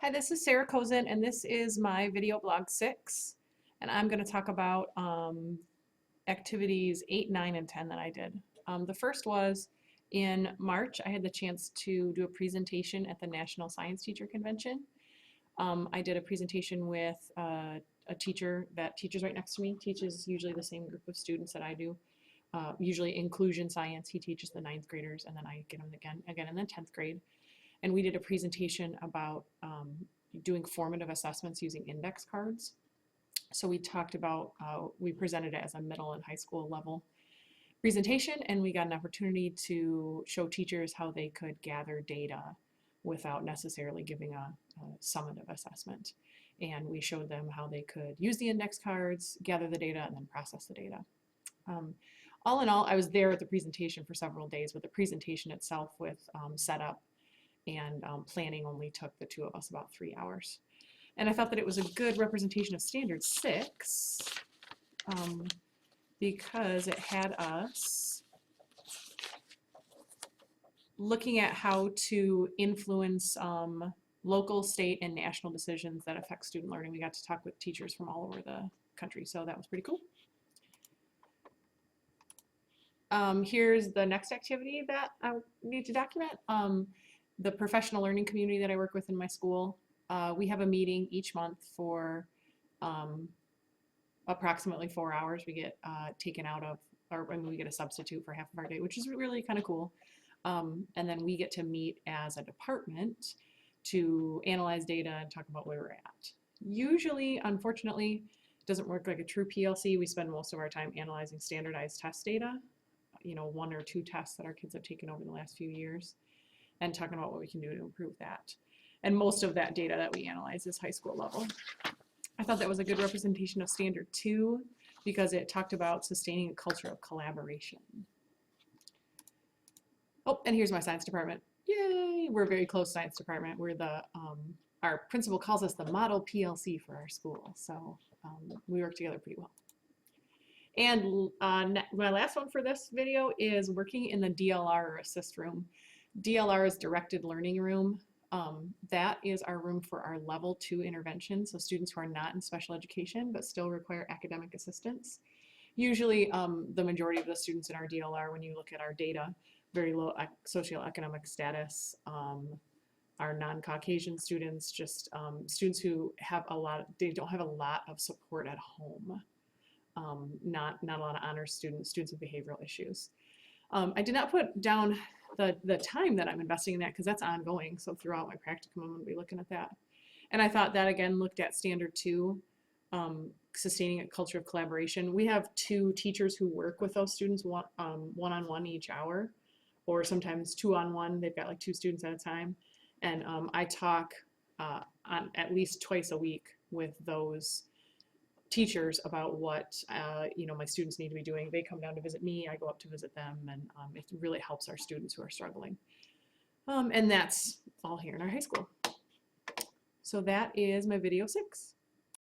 Hi, this is Sarah Kozian, and this is my video blog 6. And I'm going to talk about activities 8, 9, and 10 that I did. The first was in March, I had the chance to do a presentation at the National Science Teacher Convention. I did a presentation with a teacher that teaches right next to me, teaches usually the same group of students that I do. Usually inclusion science, he teaches the 9th graders, and then I get him again in the 10th grade. And we did a presentation about doing formative assessments using index cards. So we talked about, we presented it as a middle and high school level presentation, and we got an opportunity to show teachers how they could gather data without necessarily giving a summative assessment. And we showed them how they could use the index cards, gather the data, and then process the data. All in all, I was there at the presentation for several days, but the presentation itself with setup and planning only took the two of us about 3 hours. And I thought that it was a good representation of Standard 6 because it had us looking at how to influence local, state, and national decisions that affect student learning. We got to talk with teachers from all over the country, so that was pretty cool. Here's the next activity that I need to document. The professional learning community that I work with in my school, we have a meeting each month for approximately 4 hours. We get taken out of, or we get a substitute for half of our day, which is really kind of cool. And then we get to meet as a department to analyze data and talk about where we're at. Usually, unfortunately, it doesn't work like a true PLC. We spend most of our time analyzing standardized test data, 1 or 2 tests that our kids have taken over the last few years, and talking about what we can do to improve that. And most of that data that we analyze is high school level. I thought that was a good representation of Standard 2 because it talked about sustaining a culture of collaboration. Oh, and here's my science department. Yay! We're a very close science department. We're the, our principal calls us the model PLC for our school. So we work together pretty well. And my last one for this video is working in the DLR or assist room. DLR is directed learning room. That is our room for our level 2 intervention, so students who are not in special education but still require academic assistance. Usually the majority of the students in our DLR, when you look at our data, very low socioeconomic status, our non-Caucasian students, just students who have they don't have a lot of support at home. Not a lot of honors students with behavioral issues. I did not put down the time that I'm investing in that because that's ongoing. So throughout my practicum, I'm going to be looking at that. And I thought that again looked at Standard 2, sustaining a culture of collaboration. We have 2 teachers who work with those students one-on-one each hour, or sometimes 2-on-1. They've got like 2 students at a time. And I talk on at least twice a week with those teachers about what my students need to be doing. They come down to visit me, I go up to visit them, and it really helps our students who are struggling. And that's all here in our high school. So that is my video 6.